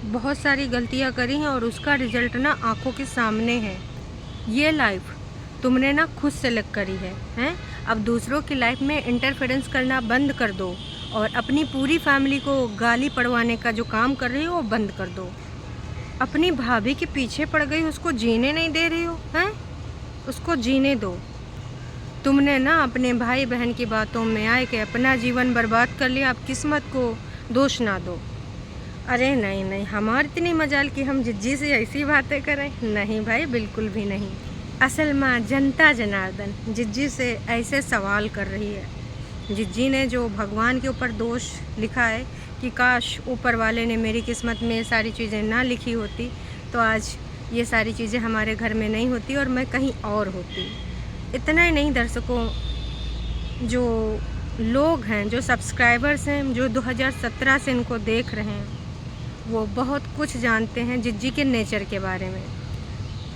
बहुत सारी गलतियाँ करी हैं और उसका रिजल्ट ना आंखों के सामने है। ये लाइफ तुमने ना खुद सेलेक्ट करी है, हैं? अब दूसरों की लाइफ में इंटरफेरेंस करना बंद कर दो और अपनी पूरी फैमिली को गाली पड़वाने का जो काम कर रही हो वो बंद कर दो। अपनी भाभी के पीछे पड़ गई, उसको जीने नहीं दे रही हो, हैं? उसको जीने दो। तुमने ना अपने भाई बहन की बातों में आए के अपना जीवन बर्बाद कर लिया। अब किस्मत को दोष ना दो। अरे नहीं नहीं, हमारी इतनी मजाल कि हम जिज्जी से ऐसी बातें करें? नहीं भाई, बिल्कुल भी नहीं। असल में जनता जनार्दन जिज्जी से ऐसे सवाल कर रही है। जिज्जी ने जो भगवान के ऊपर दोष लिखा है कि काश ऊपर वाले ने मेरी किस्मत में ये सारी चीज़ें ना लिखी होती तो आज ये सारी चीज़ें हमारे घर में नहीं होती और मैं कहीं और होती। इतना ही नहीं दर्शकों, जो लोग हैं, जो सब्सक्राइबर्स हैं, जो 2017 से इनको देख रहे हैं, वो बहुत कुछ जानते हैं जिज्जी के नेचर के बारे में।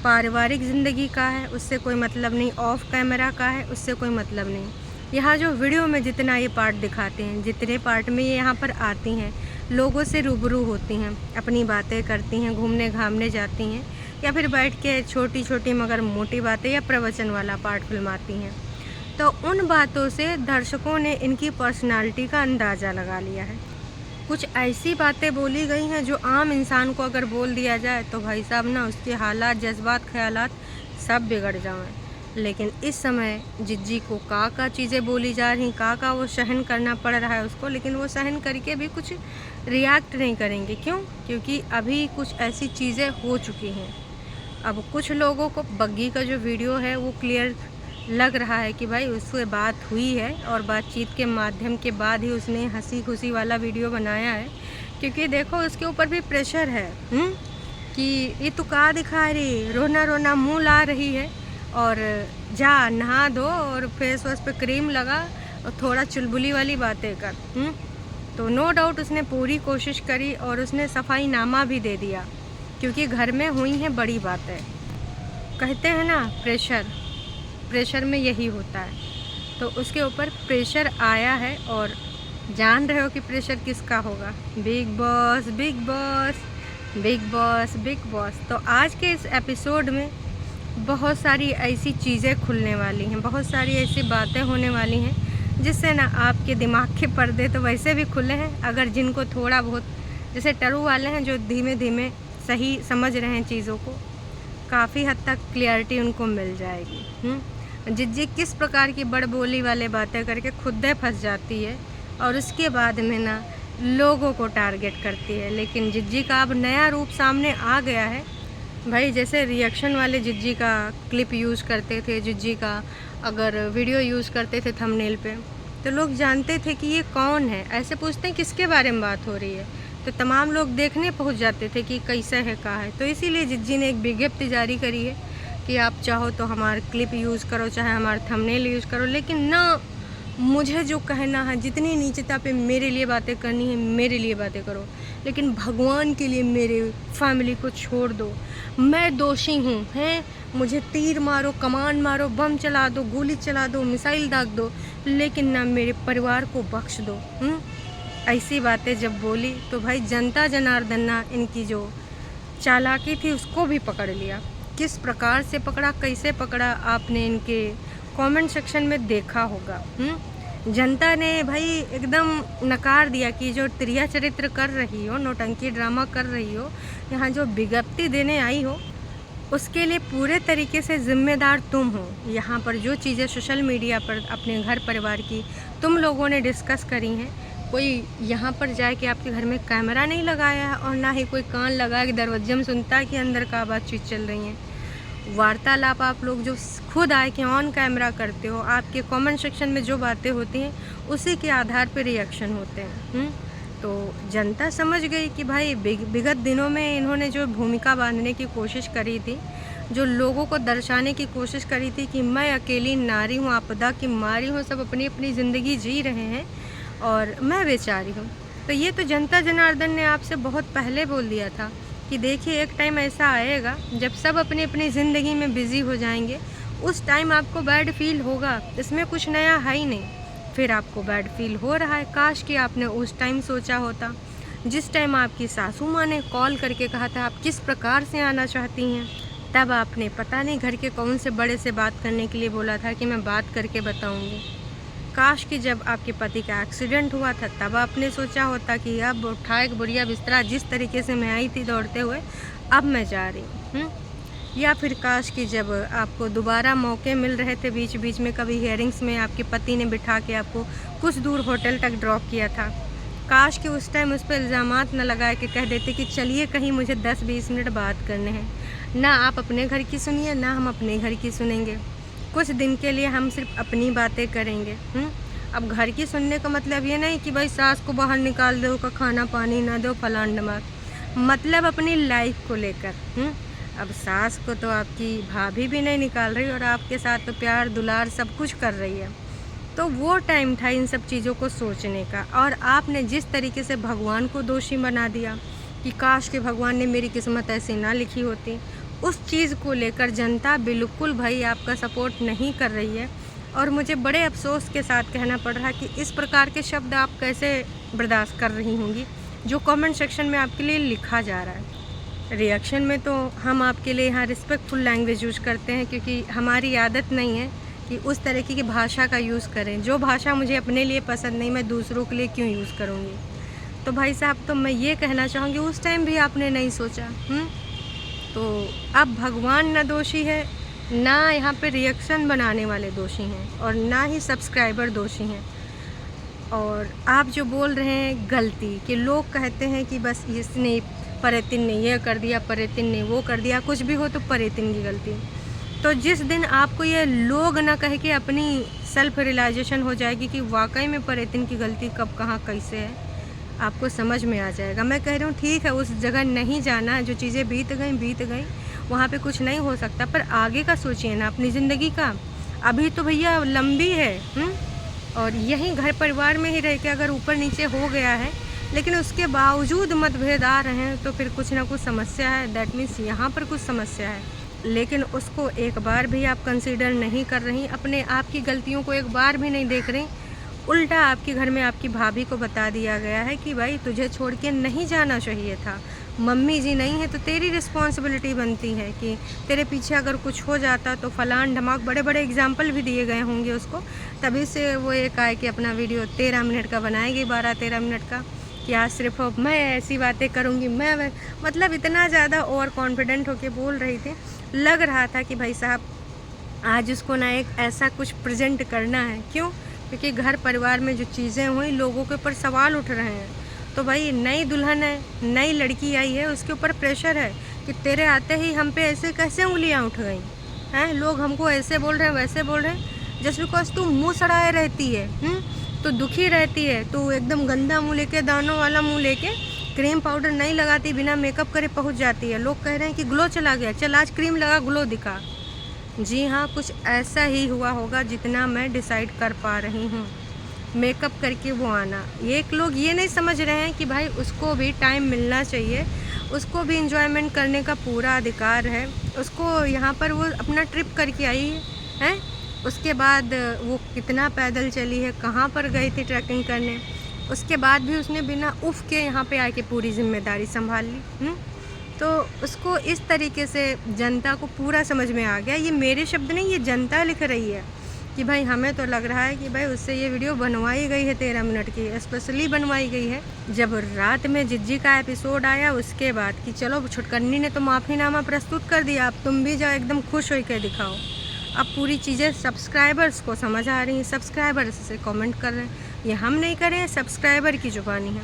पारिवारिक ज़िंदगी का है उससे कोई मतलब नहीं, ऑफ कैमरा का है उससे कोई मतलब नहीं। यहाँ जो वीडियो में जितना ये पार्ट दिखाते हैं, जितने पार्ट में ये यहाँ पर आती हैं, लोगों से रूबरू होती हैं, अपनी बातें करती हैं, घूमने घामने जाती हैं, या फिर बैठ के छोटी छोटी मगर मोटी बातें या प्रवचन वाला पार्ट फिल्माती हैं, तो उन बातों से दर्शकों ने इनकी पर्सनालिटी का अंदाज़ा लगा लिया है। कुछ ऐसी बातें बोली गई हैं जो आम इंसान को अगर बोल दिया जाए तो भाई साहब ना उसके हालात, जज्बात, ख़यालात सब बिगड़ जाएं। लेकिन इस समय जिज्जी को का चीज़ें बोली जा रही, का वो सहन करना पड़ रहा है उसको, लेकिन वो सहन करके भी कुछ रिएक्ट नहीं करेंगे। क्यों? क्योंकि अभी कुछ ऐसी चीज़ें हो चुकी हैं। अब कुछ लोगों को बग्गी का जो वीडियो है वो क्लियर लग रहा है कि भाई उससे बात हुई है और बातचीत के माध्यम के बाद ही उसने हंसी खुशी वाला वीडियो बनाया है, क्योंकि देखो उसके ऊपर भी प्रेशर है कि ये तो का दिखा रही, रोना रोना मुंह ला रही है, और जा नहा दो और फेस वॉश पे क्रीम लगा और थोड़ा चुलबुली वाली बातें कर। तो नो डाउट उसने पूरी कोशिश करी और उसने सफाई नामा भी दे दिया, क्योंकि घर में हुई हैं बड़ी बातें। कहते हैं ना प्रेशर में यही होता है। तो उसके ऊपर प्रेशर आया है और जान रहे हो कि प्रेशर किसका होगा? Big boss, big boss, big boss, big boss. तो आज के इस एपिसोड में बहुत सारी ऐसी चीज़ें खुलने वाली हैं, बहुत सारी ऐसी बातें होने वाली हैं जिससे ना आपके दिमाग के पर्दे तो वैसे भी खुले हैं, अगर जिनको थोड़ा बहुत, जैसे टरू वाले हैं जो धीमे धीमे सही समझ रहे हैं चीज़ों को, काफ़ी हद तक क्लियरिटी उनको मिल जाएगी। जिज्जी किस प्रकार की बड़बोली वाले बातें करके खुद फंस जाती है और उसके बाद में ना लोगों को टारगेट करती है। लेकिन जिज्जी का अब नया रूप सामने आ गया है भाई। जैसे रिएक्शन वाले जिज्जी का क्लिप यूज़ करते थे, जिज्जी का अगर वीडियो यूज़ करते थे थंबनेल पे, तो लोग जानते थे कि ये कौन है। ऐसे पूछते हैं किसके बारे में बात हो रही है, तो तमाम लोग देखने पहुंच जाते थे कि कैसा है, कहाँ है। तो इसीलिए जिज्जी ने एक विज्ञप्ति जारी करी है कि आप चाहो तो हमारा क्लिप यूज़ करो, चाहे हमारा थंबनेल यूज़ करो, लेकिन ना मुझे जो कहना है, जितनी नीचता पे मेरे लिए बातें करनी है मेरे लिए बातें करो, लेकिन भगवान के लिए मेरे फैमिली को छोड़ दो। मैं दोषी हूँ, हैं? मुझे तीर मारो, कमान मारो, बम चला दो, गोली चला दो, मिसाइल दाग दो, लेकिन ना मेरे परिवार को बख्श दो। ऐसी बातें जब बोली तो भाई जनता जनार्दन ना इनकी जो चालाकी थी उसको भी पकड़ लिया। किस प्रकार से पकड़ा, कैसे पकड़ा, आपने इनके कमेंट सेक्शन में देखा होगा। जनता ने भाई एकदम नकार दिया कि जो त्रिया चरित्र कर रही हो, नौटंकी ड्रामा कर रही हो, यहाँ जो विज्ञप्ति देने आई हो, उसके लिए पूरे तरीके से जिम्मेदार तुम हो। यहाँ पर जो चीज़ें सोशल मीडिया पर अपने घर परिवार की तुम लोगों ने डिस्कस करी हैं, कोई यहाँ पर जाए कि आपके घर में कैमरा नहीं लगाया है और ना ही कोई कान लगा के दरवाजे में सुनता है कि अंदर का बातचीत चल रही है। वार्तालाप आप लोग जो खुद आए के ऑन कैमरा करते हो, आपके कमेंट सेक्शन में जो बातें होती हैं उसी के आधार पर रिएक्शन होते हैं। तो जनता समझ गई कि भाई विगत दिनों में इन्होंने जो भूमिका बांधने की कोशिश करी थी, जो लोगों को दर्शाने की कोशिश करी थी कि मैं अकेली नारी हूँ, आपदा की मारी हूँ, सब अपनी अपनी ज़िंदगी जी रहे हैं और मैं बेचारी हूँ। तो ये तो जनता जनार्दन ने आपसे बहुत पहले बोल दिया था कि देखिए एक टाइम ऐसा आएगा जब सब अपनी अपनी ज़िंदगी में बिज़ी हो जाएंगे, उस टाइम आपको बैड फील होगा, इसमें कुछ नया है ही नहीं। फिर आपको बैड फील हो रहा है, काश कि आपने उस टाइम सोचा होता। जिस टाइम आपकी सासू माँ ने कॉल करके कहा था आप किस प्रकार से आना चाहती हैं, तब आपने पता नहीं घर के कौन से बड़े से बात करने के लिए बोला था कि मैं बात करके बताऊंगी। काश कि जब आपके पति का एक्सीडेंट हुआ था तब आपने सोचा होता कि अब उठाए बुढ़िया बिस्तरा, जिस तरीके से मैं आई थी दौड़ते हुए अब मैं जा रही हूँ। या फिर काश कि जब आपको दोबारा मौके मिल रहे थे बीच बीच में, कभी हियरिंग्स में आपके पति ने बिठा के आपको कुछ दूर होटल तक ड्रॉप किया था, काश कि उस टाइम उस पर इल्ज़ामात न लगाए कि कह देते कि चलिए कहीं मुझे 10-20 मिनट बात करने हैं। ना आप अपने घर की सुनिए ना हम अपने घर की सुनेंगे, कुछ दिन के लिए हम सिर्फ अपनी बातें करेंगे। अब घर की सुनने का मतलब ये नहीं कि भाई सास को बाहर निकाल दो, का खाना पानी ना दो, फलान ढमाक, मतलब अपनी लाइफ को लेकर। अब सास को तो आपकी भाभी भी नहीं निकाल रही और आपके साथ तो प्यार दुलार सब कुछ कर रही है। तो वो टाइम था इन सब चीज़ों को सोचने का, और आपने जिस तरीके से भगवान को दोषी बना दिया कि काश के भगवान ने मेरी किस्मत ऐसी ना लिखी होती, उस चीज़ को लेकर जनता बिल्कुल भाई आपका सपोर्ट नहीं कर रही है। और मुझे बड़े अफसोस के साथ कहना पड़ रहा है कि इस प्रकार के शब्द आप कैसे बर्दाश्त कर रही होंगी जो कमेंट सेक्शन में आपके लिए लिखा जा रहा है। रिएक्शन में तो हम आपके लिए यहाँ रिस्पेक्टफुल लैंग्वेज यूज करते हैं, क्योंकि हमारी आदत नहीं है कि उस तरीके की भाषा का यूज़ करें। जो भाषा मुझे अपने लिए पसंद नहीं, मैं दूसरों के लिए क्यों यूज़ करूँगी। तो भाई साहब, तो मैं ये कहना चाहूँगी उस टाइम भी आपने नहीं सोचा। तो अब भगवान ना दोषी है, ना यहाँ पे रिएक्शन बनाने वाले दोषी हैं, और ना ही सब्सक्राइबर दोषी हैं। और आप जो बोल रहे हैं गलती कि लोग कहते हैं कि बस इसने परेतिन ने ये कर दिया, परेतिन ने वो कर दिया, कुछ भी हो तो परेतिन की गलती। तो जिस दिन आपको ये लोग ना कह के अपनी सेल्फ रियलाइजेशन हो जाएगी कि वाकई में परेतिन की गलती कब कहाँ कैसे है, आपको समझ में आ जाएगा। मैं कह रही हूँ ठीक है, उस जगह नहीं जाना, जो चीज़ें बीत गई वहाँ पे कुछ नहीं हो सकता, पर आगे का सोचिए ना अपनी ज़िंदगी का। अभी तो भैया लंबी है। और यहीं घर परिवार में ही रह के अगर ऊपर नीचे हो गया है, लेकिन उसके बावजूद मतभेद आ रहे हैं तो फिर कुछ ना कुछ समस्या है। दैट मीन्स यहाँ पर कुछ समस्या है, लेकिन उसको एक बार भी आप कंसीडर नहीं कर रही, अपने आप की गलतियों को एक बार भी नहीं देख रही। उल्टा आपके घर में आपकी भाभी को बता दिया गया है कि भाई तुझे छोड़ के नहीं जाना चाहिए था, मम्मी जी नहीं है तो तेरी रिस्पॉन्सिबिलिटी बनती है कि तेरे पीछे अगर कुछ हो जाता तो फलान ढमाक, बड़े बड़े एग्जाम्पल भी दिए गए होंगे उसको। तभी से वो एक आए कि अपना वीडियो 13 मिनट का बनाएगी, 12-13 मिनट का, कि आज सिर्फ मैं ऐसी बातें करूँगी, मैं मतलब इतना ज़्यादा ओवर कॉन्फिडेंट होके बोल रही थी। लग रहा था कि भाई साहब आज उसको ना एक ऐसा कुछ प्रेजेंट करना है। क्यों? क्योंकि घर परिवार में जो चीज़ें हुई लोगों के ऊपर सवाल उठ रहे हैं। तो भाई नई दुल्हन है, नई लड़की आई है, उसके ऊपर प्रेशर है कि तेरे आते ही हम पे ऐसे कैसे उंगलियां उठ गई हैं, लोग हमको ऐसे बोल रहे हैं वैसे बोल रहे हैं। जस्ट बिकॉज तू मुँह सड़ाए रहती है, तो दुखी रहती है, तो एकदम गंदा मुँह लेके, दानों वाला मुँह लेके, क्रीम पाउडर नहीं लगाती, बिना मेकअप करे पहुँच जाती है। लोग कह रहे हैं कि ग्लो चला गया, चल आज क्रीम लगा ग्लो दिखा। जी हाँ, कुछ ऐसा ही हुआ होगा जितना मैं डिसाइड कर पा रही हूँ। मेकअप करके वो आना, एक लोग ये नहीं समझ रहे हैं कि भाई उसको भी टाइम मिलना चाहिए, उसको भी इंजॉयमेंट करने का पूरा अधिकार है। उसको यहाँ पर वो अपना ट्रिप करके आई है, उसके बाद वो कितना पैदल चली है, कहाँ पर गई थी ट्रैकिंग करने, उसके बाद भी उसने बिना उफ के यहाँ पे आके पूरी जिम्मेदारी संभाल ली। तो उसको इस तरीके से जनता को पूरा समझ में आ गया। ये मेरे शब्द नहीं, ये जनता लिख रही है कि भाई हमें तो लग रहा है कि भाई उससे ये वीडियो बनवाई गई है 13 मिनट की, स्पेशली बनवाई गई है। जब रात में जिज्जी का एपिसोड आया उसके बाद कि चलो छुटकन्नी ने तो माफ़ीनामा प्रस्तुत कर दिया, अब तुम भी जाओ एकदम खुश होकर दिखाओ। अब पूरी चीज़ें सब्सक्राइबर्स को समझ आ रही हैं, सब्सक्राइबर्स से कमेंट कर रहे हैं, ये हम नहीं करें, सब्सक्राइबर की जुबानी है।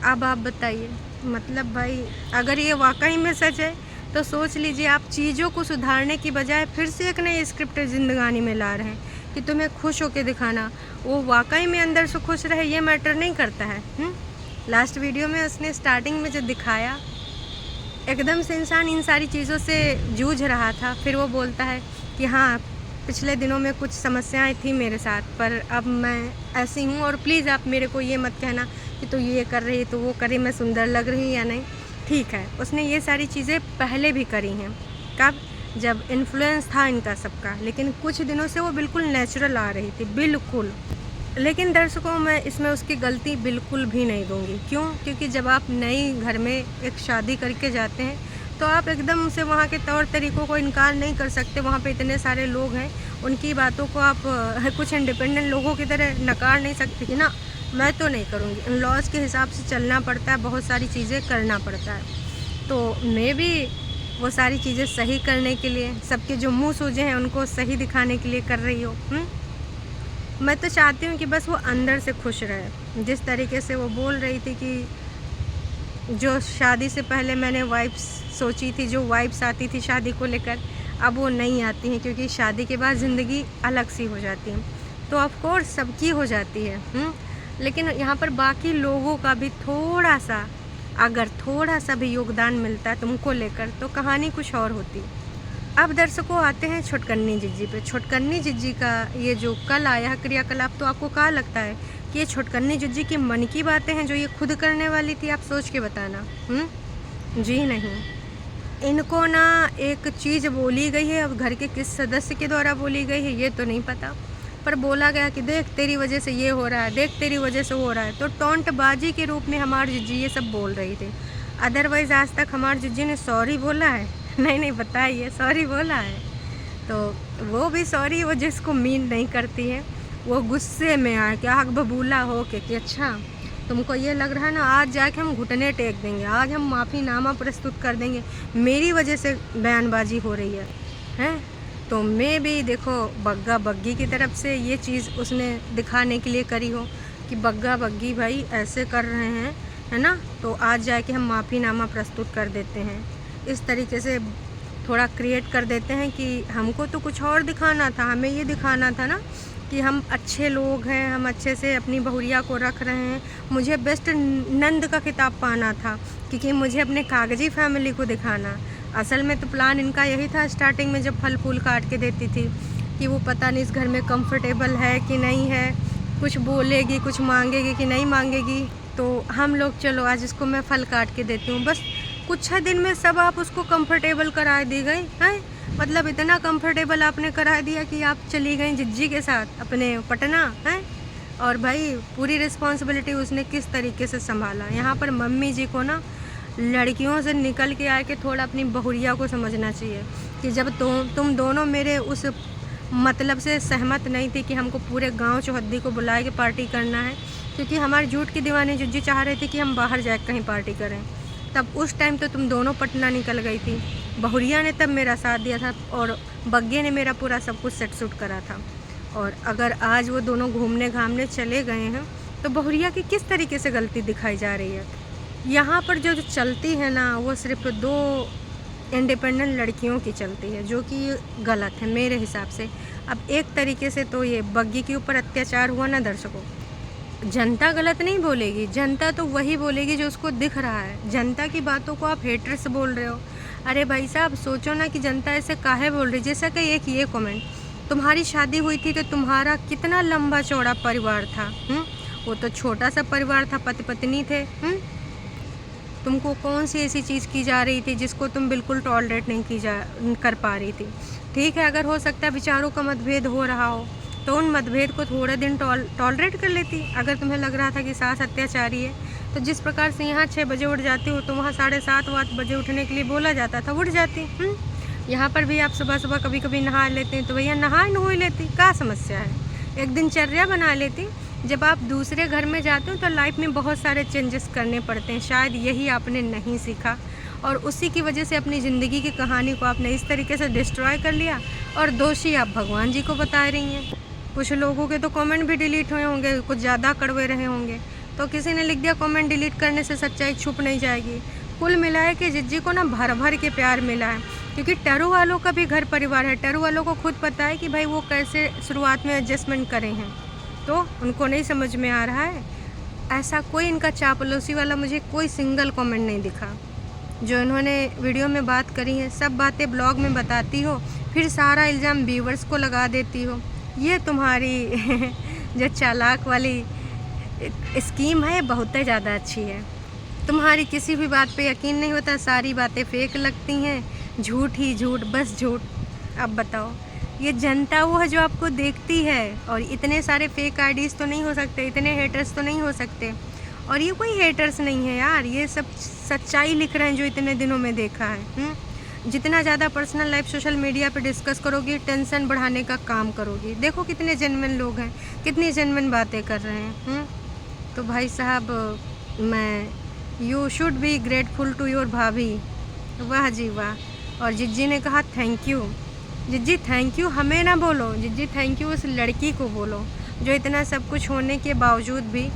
अब आप बताइए, मतलब भाई अगर ये वाकई में सच है तो सोच लीजिए, आप चीज़ों को सुधारने की बजाय फिर से एक नई स्क्रिप्ट जिंदगानी में ला रहे हैं कि तुम्हें खुश होकर दिखाना। वो वाकई में अंदर से खुश रहे ये मैटर नहीं करता है। लास्ट वीडियो में उसने स्टार्टिंग में जो दिखाया, एकदम से इंसान इन सारी चीज़ों से जूझ रहा था, फिर वो बोलता है कि हाँ पिछले दिनों में कुछ समस्याएं थी मेरे साथ, पर अब मैं ऐसी हूँ और प्लीज़ आप मेरे को ये मत कहना कि तो ये कर रही तो वो करी, मैं सुंदर लग रही या नहीं। ठीक है, उसने ये सारी चीज़ें पहले भी करी हैं, कब? जब इन्फ्लुएंस था इनका सबका, लेकिन कुछ दिनों से वो बिल्कुल नेचुरल आ रही थी, बिल्कुल लेकिन दर्शकों, मैं इसमें उसकी गलती बिल्कुल भी नहीं दूंगी। क्यों? क्योंकि जब आप नई घर में एक शादी करके जाते हैं तो आप एकदम से वहाँ के तौर तरीक़ों को इनकार नहीं कर सकते। वहाँ पे इतने सारे लोग हैं, उनकी बातों को आप कुछ इंडिपेंडेंट लोगों की तरह नकार नहीं सकते कि ना। मैं तो नहीं करूँगी। इन लॉज़ के हिसाब से चलना पड़ता है, बहुत सारी चीज़ें करना पड़ता है। तो मैं भी वो सारी चीज़ें सही करने के लिए, सबके जो मुँह सूजे हैं उनको सही दिखाने के लिए कर रही हो। मैं तो चाहती हूँ कि बस वो अंदर से खुश रहे। जिस तरीके से वो बोल रही थी कि जो शादी से पहले मैंने वाइब्स सोची थी, जो वाइब्स आती थी शादी को लेकर, अब वो नहीं आती हैं, क्योंकि शादी के बाद ज़िंदगी अलग सी हो जाती है। तो ऑफ कोर्स सबकी हो जाती है, लेकिन यहाँ पर बाकी लोगों का भी थोड़ा सा, अगर थोड़ा सा भी योगदान मिलता तुमको लेकर, तो कहानी कुछ और होती। अब दर्शकों आते हैं छोटकन्नी जिज्जी पे। छोटकन्नी जिज्जी का ये जो कल आया क्रियाकलाप, तो आपको क्या लगता है कि ये छोटकन्नी जिज्जी की मन की बातें हैं जो ये खुद करने वाली थी? आप सोच के बताना। जी नहीं, इनको ना एक चीज़ बोली गई है, अब घर के किस सदस्य के द्वारा बोली गई है ये तो नहीं पता, पर बोला गया कि देख तेरी वजह से ये हो रहा है, देख तेरी वजह से हो रहा है। तो टोंटबाजी के रूप में हमारी जिज्जी ये सब बोल रही थी। अदरवाइज़ आज तक हमारी जिज्जी ने सॉरी बोला है? नहीं बताइए, सॉरी बोला है? तो वो भी सॉरी, वो जिसको मीन नहीं करती है, वो गुस्से में आए कि आग बबूला हो के कि अच्छा तुमको ये लग रहा है ना, आज जाके हम घुटने टेक देंगे, आज हम माफ़ीनामा प्रस्तुत कर देंगे, मेरी वजह से बयानबाजी हो रही है, हैं? तो मैं भी देखो बग्गा बग्गी की तरफ से ये चीज़ उसने दिखाने के लिए करी हो कि बग्गा बग्गी भाई ऐसे कर रहे हैं, है ना, तो आज जाके हम माफ़ीनामा प्रस्तुत कर देते हैं। इस तरीके से थोड़ा क्रिएट कर देते हैं कि हमको तो कुछ और दिखाना था, हमें ये दिखाना था ना कि हम अच्छे लोग हैं, हम अच्छे से अपनी बहुरिया को रख रहे हैं। मुझे बेस्ट नंद का खिताब पाना था, क्योंकि मुझे अपने कागजी फैमिली को दिखाना। असल में तो प्लान इनका यही था स्टार्टिंग में, जब फल फूल काट के देती थी, कि वो पता नहीं इस घर में कंफर्टेबल है कि नहीं है, कुछ बोलेगी, कुछ मांगेगी कि नहीं मांगेगी। तो हम लोग चलो आज इसको मैं फल काट के देती हूँ, बस कुछ दिन में सब आप उसको कंफर्टेबल करा दी गई हैं। मतलब इतना कंफर्टेबल आपने करा दिया कि आप चली गई जिज्जी के साथ अपने पटना, हैं। और भाई पूरी रिस्पॉन्सिबिलिटी उसने किस तरीके से संभाला। यहाँ पर मम्मी जी को ना लड़कियों से निकल के आके थोड़ा अपनी बहुरिया को समझना चाहिए कि जब तुम दोनों मेरे उस मतलब से सहमत नहीं थी कि हमको पूरे गांव चौहद्दी को बुला के पार्टी करना है, क्योंकि हमारी झूठ की दीवानी जिज्जी चाह रही थी कि हम बाहर जाकर कहीं पार्टी करें, तब उस टाइम तो तुम दोनों पटना निकल गई थी। बहुरिया ने तब मेरा साथ दिया था और बग्गे ने मेरा पूरा सब कुछ सेट सूट करा था। और अगर आज वो दोनों घूमने घामने चले गए हैं तो बहुरिया की किस तरीके से गलती दिखाई जा रही है? यहाँ पर जो चलती है ना, वो सिर्फ 2 इंडिपेंडेंट लड़कियों की चलती है, जो कि गलत है मेरे हिसाब से। अब एक तरीके से तो ये बग्गी के ऊपर अत्याचार हुआ ना दर्शकों, जनता गलत नहीं बोलेगी, जनता तो वही बोलेगी जो उसको दिख रहा है। जनता की बातों को आप हेटर्स बोल रहे हो। अरे भाई साहब सोचो ना कि जनता ऐसे काहे बोल रही। जैसा कि एक ये कमेंट, तुम्हारी शादी हुई थी तो तुम्हारा कितना लंबा चौड़ा परिवार था, वो तो छोटा सा परिवार था, पति पत्नी थे, तुमको कौन सी ऐसी चीज़ की जा रही थी जिसको तुम बिल्कुल टॉलरेट नहीं कर पा रही थी। ठीक है, अगर हो सकता है विचारों का मतभेद हो रहा हो तो उन मतभेद को थोड़े दिन टॉलरेट कर लेती। अगर तुम्हें लग रहा था कि सास अत्याचारी है, तो जिस प्रकार से यहाँ 6 बजे उठ जाती हो तो वहाँ 7:30 बजे उठने के लिए बोला जाता था, उठ जाती। यहाँ पर भी आप सुबह सुबह कभी कभी नहा लेते हैं, तो भैया नहा ही लेती, क्या समस्या है? एक दिनचर्या बना लेती। जब आप दूसरे घर में जाते हो तो लाइफ में बहुत सारे चेंजेस करने पड़ते हैं, शायद यही आपने नहीं सीखा और उसी की वजह से अपनी ज़िंदगी की कहानी को आपने इस तरीके से डिस्ट्रॉय कर लिया और दोषी आप भगवान जी को बता रही हैं। कुछ लोगों के तो कमेंट भी डिलीट हुए होंगे, कुछ ज़्यादा कड़वे रहे होंगे, तो किसी ने लिख दिया कमेंट डिलीट करने से सच्चाई छुप नहीं जाएगी। कुल मिलाए कि जिज्जी को ना भर भर के प्यार मिला है, क्योंकि टरू वालों का भी घर परिवार है। टरू वालों को खुद पता है कि भाई वो कैसे शुरुआत में एडजस्टमेंट करे हैं, तो उनको नहीं समझ में आ रहा है। ऐसा कोई इनका चापलूसी वाला मुझे कोई सिंगल कमेंट नहीं दिखा। जो इन्होंने वीडियो में बात करी है सब बातें ब्लॉग में बताती हो, फिर सारा इल्ज़ाम व्यूवर्स को लगा देती हो। ये तुम्हारी जो चालाक वाली स्कीम है बहुत ही ज़्यादा अच्छी है। तुम्हारी किसी भी बात पे यकीन नहीं होता, सारी बातें फेक लगती हैं, झूठ ही झूठ, बस झूठ। अब बताओ ये जनता वो है जो आपको देखती है, और इतने सारे फेक आईडीज़ तो नहीं हो सकते, इतने हेटर्स तो नहीं हो सकते। और ये कोई हेटर्स नहीं है यार, ये सब सच्चाई लिख रहे हैं जो इतने दिनों में देखा है। जितना ज़्यादा पर्सनल लाइफ सोशल मीडिया पे डिस्कस करोगी, टेंशन बढ़ाने का काम करोगी। देखो कितने जेन्युइन लोग हैं, कितनी जेन्युइन बातें कर रहे हैं। तो भाई साहब, मैं you should be grateful to your भाभी। वाह जी वाह। और जिज्जी ने कहा थैंक यू। जिज्जी थैंक यू हमें ना बोलो, जिज्जी थैंक यू उस लड़की को बोलो जो इतना सब कुछ होने के बावजूद भी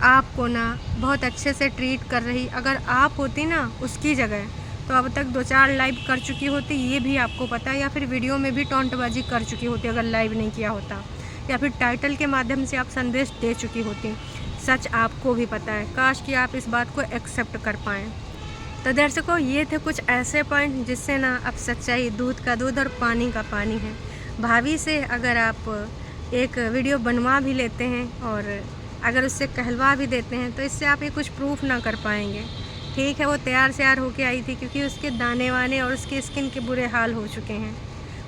आपको ना बहुत अच्छे से ट्रीट कर रही। अगर आप होती ना उसकी जगह तो अब तक 2-4 लाइव कर चुकी होती, ये भी आपको पता है, या फिर वीडियो में भी टोंटबाजी कर चुकी होती अगर लाइव नहीं किया होता, या फिर टाइटल के माध्यम से आप संदेश दे चुकी होती। सच आपको भी पता है, काश कि आप इस बात को एक्सेप्ट कर पाएँ। तो दर्शकों, ये थे कुछ ऐसे पॉइंट जिससे ना अब सच्चाई दूध का दूध और पानी का पानी है। भाभी से अगर आप एक वीडियो बनवा भी लेते हैं और अगर उससे कहलवा भी देते हैं तो इससे आप ये कुछ प्रूफ ना कर पाएंगे। ठीक है, वो तैयार श्यार होके आई थी क्योंकि उसके दाने वाने और उसकी स्किन के बुरे हाल हो चुके हैं।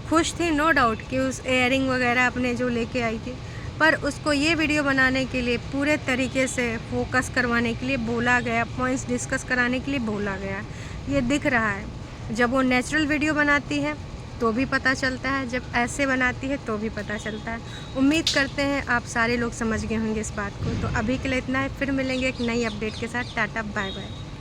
खुश थी नो डाउट कि उस एयरिंग वगैरह अपने जो लेके आई थी, पर उसको ये वीडियो बनाने के लिए पूरे तरीके से फोकस करवाने के लिए बोला गया, पॉइंट्स डिस्कस कराने के लिए बोला गया। ये दिख रहा है, जब वो नेचुरल वीडियो बनाती है तो भी पता चलता है, जब ऐसे बनाती है तो भी पता चलता है। उम्मीद करते हैं आप सारे लोग समझ गए होंगे इस बात को। तो अभी के लिए इतना है, फिर मिलेंगे एक नई अपडेट के साथ। Tata bye bye.